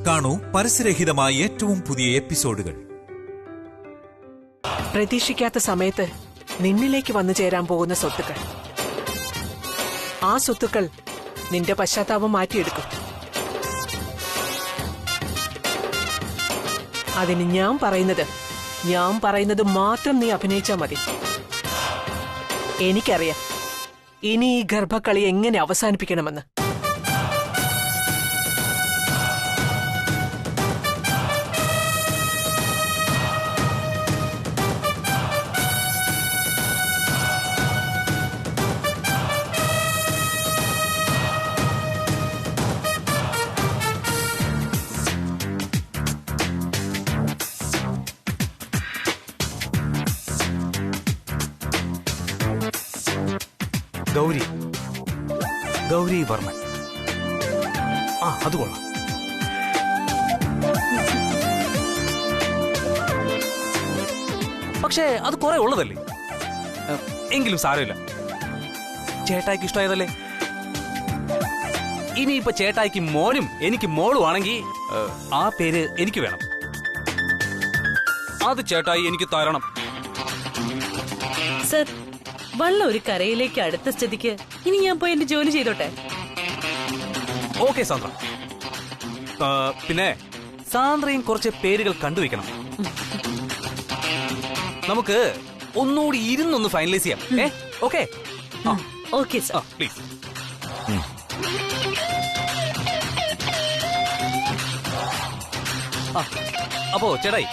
കാണൂ പരസ്യരഹിതമായ ഏറ്റവും പുതിയ എപ്പിസോഡുകൾ. പ്രതീക്ഷിക്കാത്ത സമയത്ത് നിന്നിലേക്ക് വന്നു ചേരാൻ പോകുന്ന സ്വത്തുക്കൾ. ആ സ്വത്തുക്കൾ നിന്റെ പശ്ചാത്താപം മാറ്റിയെടുക്കും. അതിന് ഞാൻ പറയുന്നത് മാത്രം നീ അഭിനയിച്ചാ മതി. എനിക്കറിയാം ഇനി ഈ ഗർഭക്കളി എങ്ങനെ അവസാനിപ്പിക്കണമെന്ന്. ഗൗരി വർമ്മൻ. അത് കൊള്ളാം. പക്ഷേ അത് കുറെ ഉള്ളതല്ലേ. എങ്കിലും സാരമില്ല, ചേട്ടായിക്ക് ഇഷ്ടമായതല്ലേ. ഇനിയിപ്പോ ചേട്ടായിക്ക് മോനും എനിക്ക് മോളും ആണെങ്കിൽ ആ പേര് എനിക്ക് വേണം. അത് ചേട്ടായി എനിക്ക് തരണം. സർ, വള്ളം ഒരു കരയിലേക്ക് അടുത്ത സ്ഥിതിക്ക് ഇനി ഞാൻ പോയി എന്റെ ജോലി ചെയ്തോട്ടെ. ഓക്കെ സാന്ദ്ര. പിന്നെ സാന്ദ്രയും കുറച്ച് പേരുകൾ കണ്ടുവെക്കണം. നമുക്ക് ഒന്നുകൂടി ഇരുന്നൊന്ന് ഫൈനലൈസ് ചെയ്യാം. Okay okay sir, please. അപ്പോ ചേട്ടായി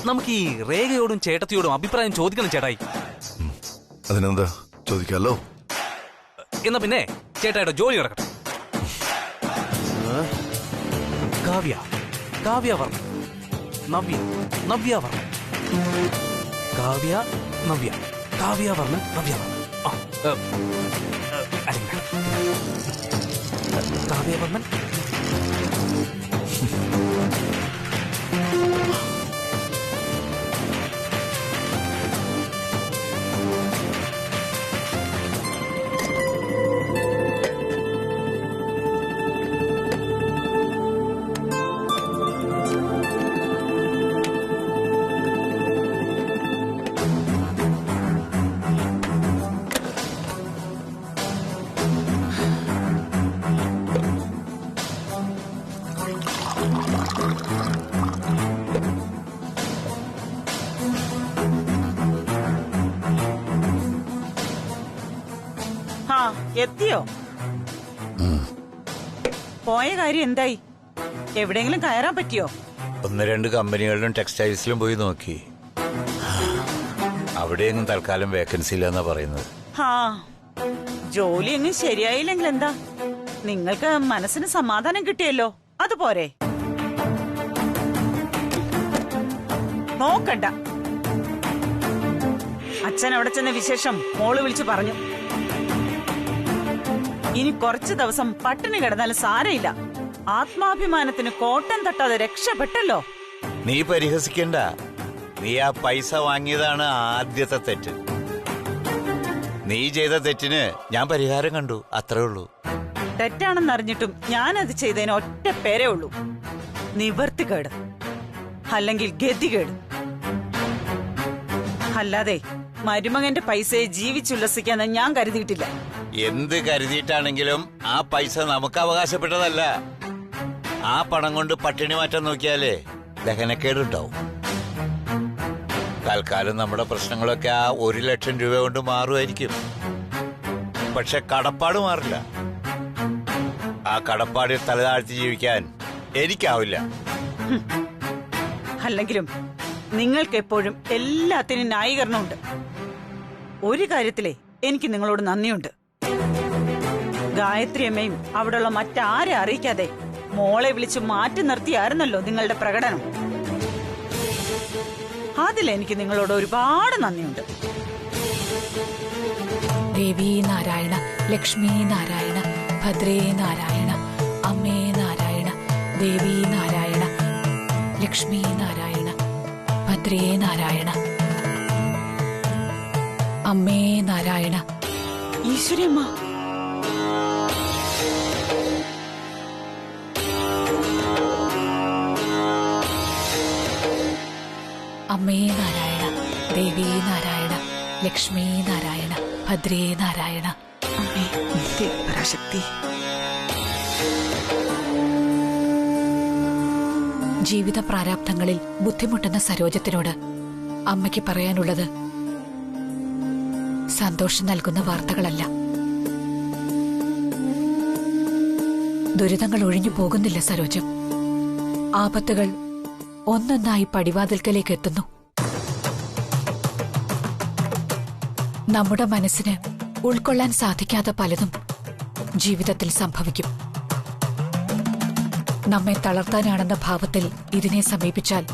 നമുക്ക് ഈ രേഖയോടും ചേട്ടത്തിയോടും അഭിപ്രായം ചോദിക്കണം ചേട്ടായി. അതിനെന്താ, ചോദിക്കാലോ. എന്നാ പിന്നെ ചേട്ടായിയുടെ ജോലി നടക്കട്ടെ. കാവ്യ വർമ്മ, നവ്യ വർമ്മ, കാവ്യ വർമ്മ, കാവ്യ വർമ്മൻ. എത്തിയോ? പോയ കാര്യം എന്തായി? എവിടെയെങ്കിലും കയറാൻ പറ്റിയോ? 1-2 കമ്പനികളിലും ടെക്സ്റ്റൈൽസിലും പോയി നോക്കി. അവിടെയൊന്നും തൽക്കാലം വേക്കൻസി ഇല്ലെന്നാ പറയുന്നത്. ജോലി എങ്ങും ശരിയായില്ലെങ്കിൽ എന്താ, നിങ്ങൾക്ക് മനസ്സിന് സമാധാനം കിട്ടിയല്ലോ, അതുപോരെ. നോക്കണ്ട, അച്ഛൻ അവിടെ ചെന്ന വിശേഷം മോള് വിളിച്ചു പറഞ്ഞു. ഇനി കുറച്ചു ദിവസം പട്ടിണി കിടന്നാലും സാരയില്ല, ആത്മാഭിമാനത്തിന് കോട്ടം തട്ടാതെ രക്ഷപ്പെട്ടല്ലോ. നീ പരിഹസിക്കണ്ട. നീ ആ പൈസ വാങ്ങിയതാണ് ആദ്യത്തെ തെറ്റ്. നീ ചെയ്ത തെറ്റിന് ഞാൻ പരിഹാരം കണ്ടു, അത്രേ ഉള്ളൂ. തെറ്റാണെന്നറിഞ്ഞിട്ടും ഞാനത് ചെയ്തതിന് ഒറ്റ പേരേ ഉള്ളൂ, നിവർത്തികേട്, അല്ലെങ്കിൽ ഗതികേട്. അല്ലാതെ മരുമകന്റെ പൈസയെ ജീവിച്ചുല്ലസിക്കാന്ന് ഞാൻ കരുതിയിട്ടില്ല. എന്ത് കരുതിയിട്ടാണെങ്കിലും ആ പൈസ നമുക്ക് അവകാശപ്പെട്ടതല്ല. ആ പണം കൊണ്ട് പട്ടിണി മാറ്റാൻ നോക്കിയാലേ ദഹനക്കേടുണ്ടാവും. തൽക്കാലം നമ്മുടെ പ്രശ്നങ്ങളൊക്കെ ആ 1 ലക്ഷം രൂപ കൊണ്ട് മാറുമായിരിക്കും. പക്ഷെ കടപ്പാട് മാറില്ല. ആ കടപ്പാടിൽ തലതാഴ്ത്തി ജീവിക്കാൻ എനിക്കാവില്ല. അല്ലെങ്കിലും നിങ്ങൾക്ക് എപ്പോഴും എല്ലാത്തിനും ന്യായീകരണമുണ്ട്. ഒരു കാര്യത്തിലേ എനിക്ക് നിങ്ങളോട് നന്ദിയുണ്ട്. ഗായത്രി അമ്മയും അവിടെയുള്ള മറ്റാരെ അറിയിക്കാതെ മോളെ വിളിച്ച് മാറ്റി നിർത്തിയായിരുന്നല്ലോ നിങ്ങളുടെ പ്രകടനം. അതിലെനിക്ക് നിങ്ങളോട് ഒരുപാട് നന്ദിയുണ്ട്. ദേവി നാരായണ, ലക്ഷ്മി നാരായണ, ഭദ്രേ നാരായണ, അമ്മേ നാരായണ, ദേവി നാരായണ, ലക്ഷ്മി നാരായണ, ഭദ്രേ നാരായണ. അമ്മേ നാരായണ. ഈശ്വരിയമ്മ, അമ്മേ നാരായണ, ദേവി നാരായണ, ലക്ഷ്മി നാരായണ, ഭദ്രേ നാരായണ. അമ്മേ പരാശക്തി. ജീവിത പ്രാരാബ്ധങ്ങളിൽ ബുദ്ധിമുട്ടുന്ന സരോജത്തിനോട് അമ്മയ്ക്ക് പറയാനുള്ളത് സന്തോഷം നൽകുന്ന വാർത്തകളല്ല. ദുരിതങ്ങൾ ഒഴിഞ്ഞു പോകുന്നില്ല സരോജം. ആപത്തുകൾ ഒന്നൊന്നായി പടിവാതിൽക്കലേക്ക് എത്തുന്നു. നമ്മുടെ മനസ്സിന് ഉൾക്കൊള്ളാൻ സാധിക്കാത്ത പലതും ജീവിതത്തിൽ സംഭവിക്കും. നമ്മെ തളർത്താനാണെന്ന ഭാവത്തിൽ ഇതിനെ സമീപിച്ചാൽ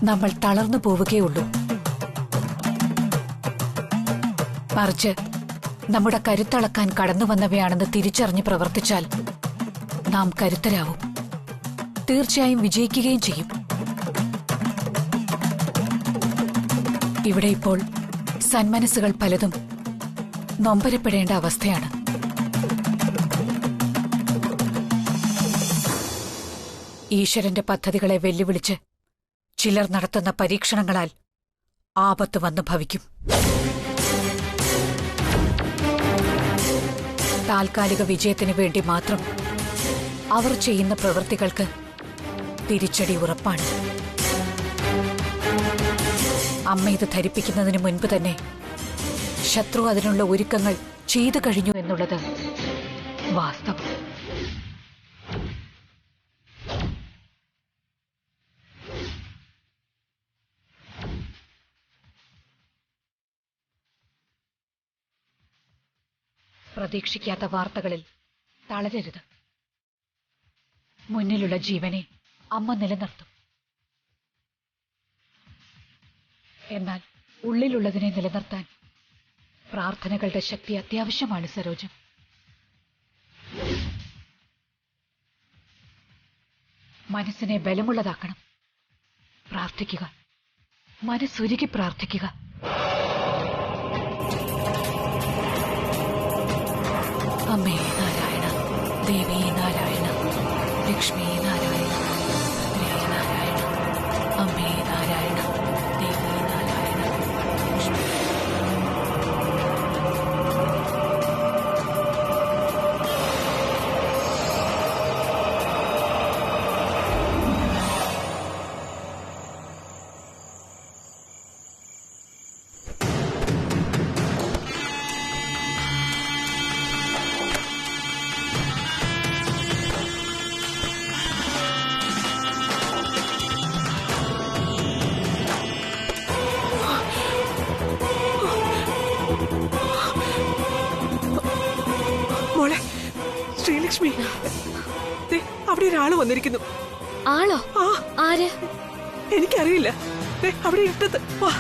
നമ്മൾ തളർന്നു പോവുകയുള്ളൂ. മറിച്ച് നമ്മുടെ കരുത്തളക്കാൻ കടന്നു വന്നവയാണെന്ന് തിരിച്ചറിഞ്ഞ് പ്രവർത്തിച്ചാൽ നാം കരുത്തരാവും, തീർച്ചയായും വിജയിക്കുകയും ചെയ്യും. ഇവിടെ ഇപ്പോൾ സന്മനസ്സുകൾ പലതും നൊമ്പരപ്പെടേണ്ട അവസ്ഥയാണ്. ഈശ്വരന്റെ പദ്ധതികളെ വെല്ലുവിളിച്ച് ചിലർ നടത്തുന്ന പരീക്ഷണങ്ങളാൽ ആപത്ത് വന്നു ഭവിക്കും. താൽക്കാലിക വിജയത്തിനു വേണ്ടി മാത്രം അവർ ചെയ്യുന്ന പ്രവൃത്തികൾക്ക് തിരിച്ചടി ഉറപ്പാണ്. അമ്മ ഇത് ധരിപ്പിക്കുന്നതിന് മുൻപ് തന്നെ ശത്രു അതിനുള്ള ഒരുക്കങ്ങൾ ചെയ്തു കഴിഞ്ഞു എന്നുള്ളത് വാസ്തവം. പ്രതീക്ഷിക്കാത്ത വാർത്തകളിൽ തളരരുത്. മുന്നിലുള്ള ജീവനെ അമ്മ നിലനിർത്തും. എന്നാൽ ഉള്ളിലുള്ളതിനെ നിലനിർത്താൻ പ്രാർത്ഥനകളുടെ ശക്തി അത്യാവശ്യമാണ് സരോജം. മനസ്സിനെ ബലമുള്ളതാക്കണം. പ്രാർത്ഥിക്കുക, മനസ്സുരുകി പ്രാർത്ഥിക്കുക. അമ്മേ നാരായണ, ദേവി നാരായണ, ലക്ഷ്മി നാരായണ, ഭദ്രേ നാരായണ. അമ്മേ നാരായണ, ദേവി നാരായണ, ലക്ഷ്മി. മോളെ ശ്രീലക്ഷ്മി, ദേ, അവിടെ ഒരാള് വന്നിരിക്കുന്നു. ആളോ? ആ, ആര്? എനിക്കറിയില്ല. ദേ, അവിടെ ഇട്ടത്. വാ.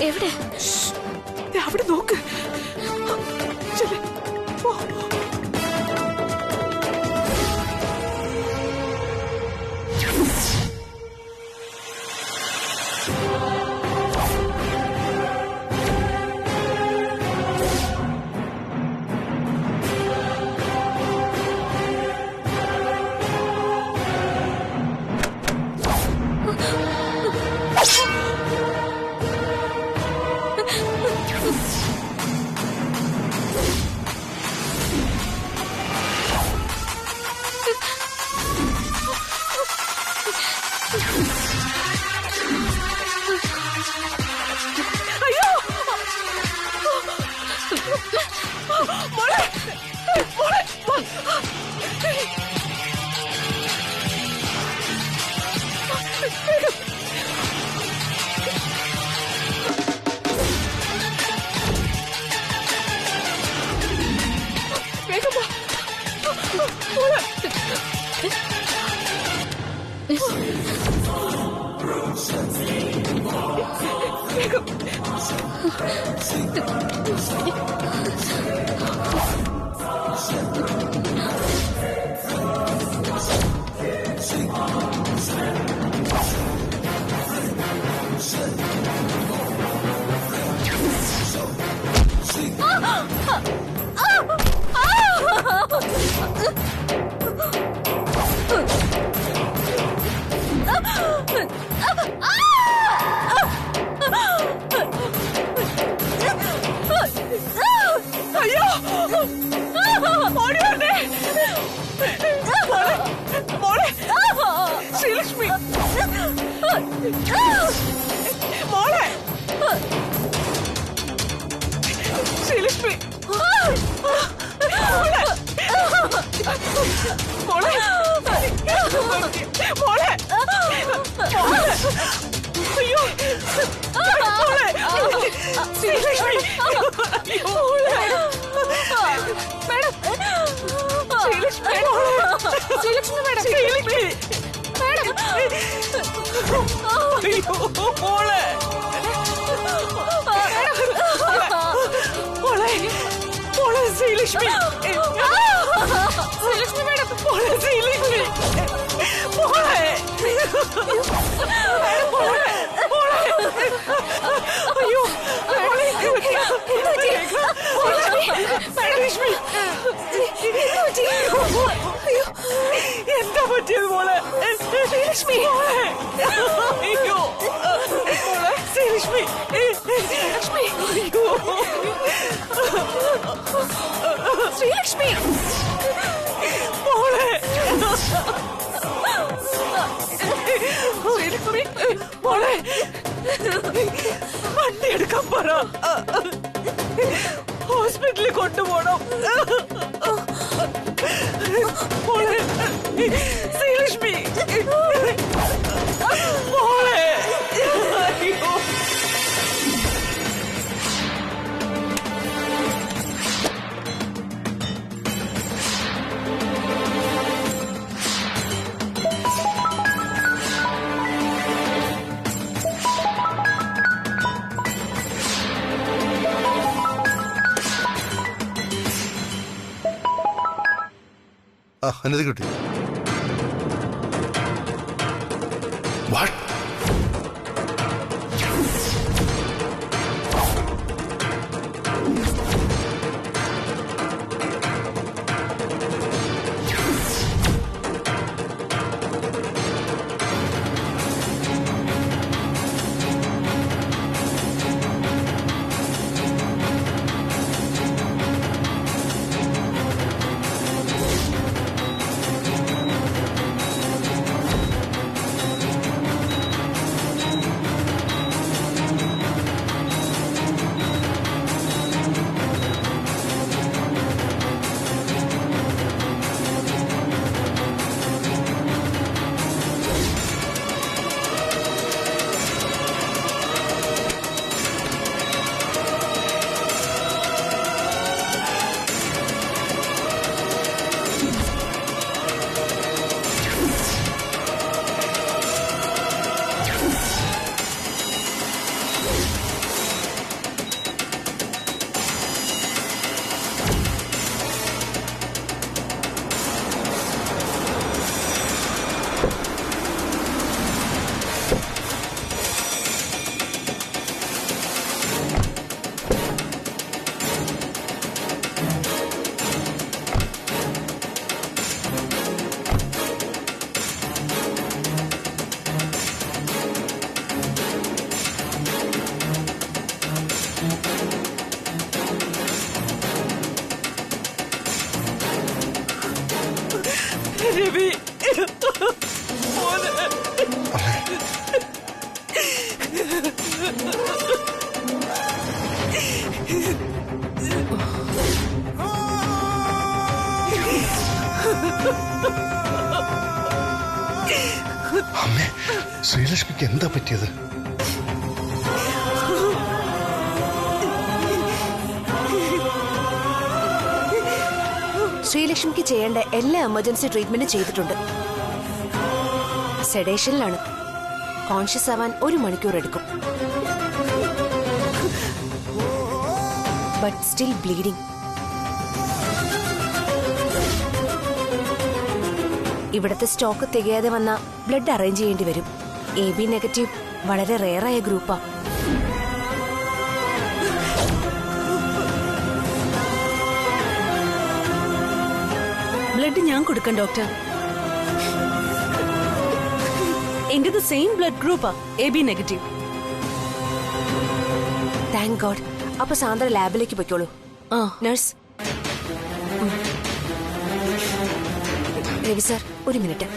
എവിടെ? ദേ, അവിടെ നോക്ക്. ചെല്ല്. പോ. ശ്രീലക്ഷ്മി മോളെ ശ്രീലക്ഷ്മി മോളെ മോളെ അയ്യോ മോളെ ശ്രീലക്ഷ്മി മാഡം ശ്രീലക്ഷ്മി ശ്രീലക്ഷ്മി മാഡം ശ്രീലക്ഷ്മി അയ്യോ മോളെ മോളെ മോളെ ശ്രീലക്ഷ്മി ശ്രീലക്ഷ്മി മാഡം മോളെ ശ്രീലക്ഷ്മി മോളെ മോളെ അയ്യോ ശ്രീലക്ഷ്മി എന്താ പറ്റിയത് മോളെ ശ്രീലക്ഷ്മി അയ്യോ മോളെ ശ്രീലക്ഷ്മി ശ്രീലക്ഷ്മി അയ്യോ ശ്രീലക്ഷ്മി മോളെ ശ്രീലക്ഷ്മി മോളെ വണ്ടി എടുക്കാൻ പറ ഹോസ്പിറ്റലിൽ കൊണ്ടുപോകണം മോളെ ശ്രീലക്ഷ്മി മോളെ അയ്യോ അനധി കിട്ടി. വാട്ട്? രവി അമ്മേ, ശ്രീലക്ഷ്മിക്ക് എന്താ പറ്റിയത്? ശ്രീലക്ഷ്മിക്ക് ചെയ്യേണ്ട എല്ലാ എമർജൻസി ട്രീറ്റ്മെന്റും ചെയ്തിട്ടുണ്ട്. സെഡേഷനിലാണ്. കോൺഷ്യസ് ആവാൻ 1 മണിക്കൂർ എടുക്കും. But still bleeding. ഇവിടുത്തെ സ്റ്റോക്ക് തികയാതെ വന്ന ബ്ലഡ് അറേഞ്ച് ചെയ്യേണ്ടി വരും. AB നെഗറ്റീവ് വളരെ റെയറായ ഗ്രൂപ്പാ. ബ്ലഡ് ഞാൻ കൊടുക്കാം ഡോക്ടർ. എന്റേത് same blood ഗ്രൂപ്പാ, AB negative. Thank God. അപ്പൊ സാന്ദ്ര ലാബിലേക്ക് പൊയ്ക്കോളൂ. നഴ്സ്. രവി സാർ, ഒരു മിനിറ്റ്.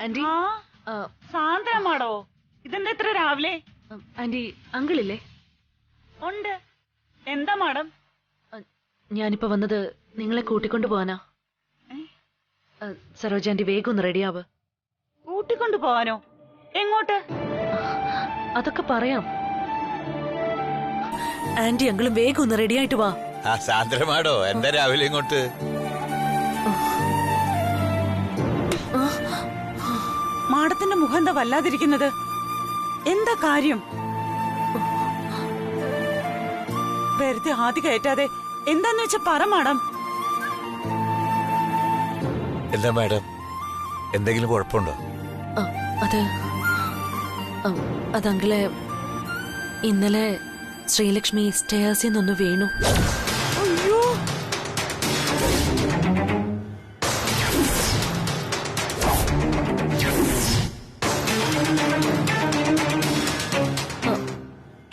ആന്റി, സാന്ദ്രമാടോ? ഇതെന്താ ഇത്ര രാവിലെ? ആന്റി, അങ്കിളില്ലേ? ഉണ്ട്. എന്താ മാഡം? ഞാനിപ്പോ വന്നത് നിങ്ങളെ കൂട്ടിക്കൊണ്ടു പോവാനാ. സരോജ ആന്റി, വേഗം ഒന്ന് റെഡിയാവ്. കൂട്ടിക്കൊണ്ടു പോവാനോ? എങ്ങോട്ട്? അതൊക്കെ പറയാം. ആന്റി, അങ്കിളും വേഗം ഒന്ന് റെഡിയായിട്ട് വാ. സാന്ദ്രമാടോ, എന്താ രാവിലെ ഇങ്ങോട്ട്? മാഡത്തിന്റെ മുഖം എന്താ വല്ലാതിരിക്കുന്നത്? എന്താ കാര്യം? വെറുതെ ആദ്യ കയറ്റാതെ എന്താന്ന് വെച്ചാ പറ മാഡം. എന്താ മാഡം, എന്തെങ്കിലും കുഴപ്പമുണ്ടോ? അത് അങ്കിളെ, ഇന്നലെ ശ്രീലക്ഷ്മി സ്റ്റേഴ്സിൽ നിന്നൊന്ന് വീണു. അയ്യോ,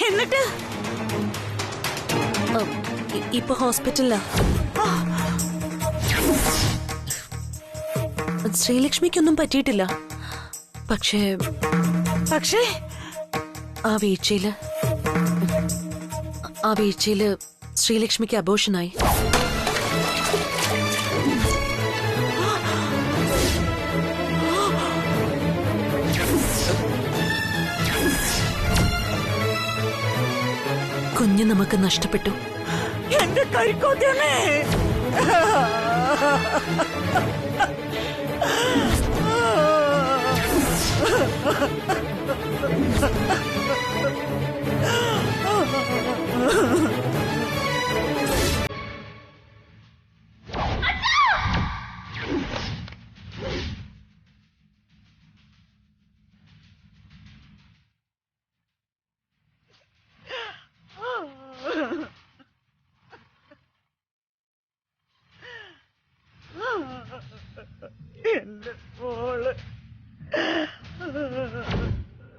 എന്നിട്ട് ഇപ്പൊ ഹോസ്പിറ്റലിലാ. ശ്രീലക്ഷ്മിക്കൊന്നും പറ്റിയിട്ടില്ല. പക്ഷേ ആ വീഴ്ചയില് ശ്രീലക്ഷ്മിക്ക് അബോർഷനായി. കുഞ്ഞ് നമുക്ക് നഷ്ടപ്പെട്ടു. എന്റെ കരിക്കോട്ടനെ!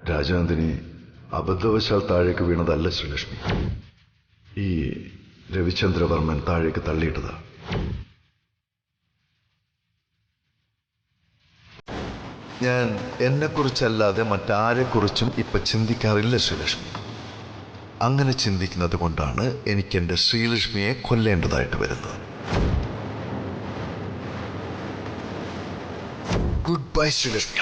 രാജാന്തിനി അബദ്ധവശാൽ താഴേക്ക് വീണതല്ല ശ്രീലക്ഷ്മി. ഈ രവിചന്ദ്രവർമ്മൻ താഴേക്ക് തള്ളിയിട്ടതാ. ഞാൻ എന്നെക്കുറിച്ചല്ലാതെ മറ്റാരെക്കുറിച്ചും ഇപ്പൊ ചിന്തിക്കാറില്ല ശ്രീലക്ഷ്മി. അങ്ങനെ ചിന്തിക്കുന്നത് കൊണ്ടാണ് എനിക്ക് എന്റെ ശ്രീലക്ഷ്മിയെ കൊല്ലേണ്ടതായിട്ട് വരുന്നത്. Good bye Sreelakshmi.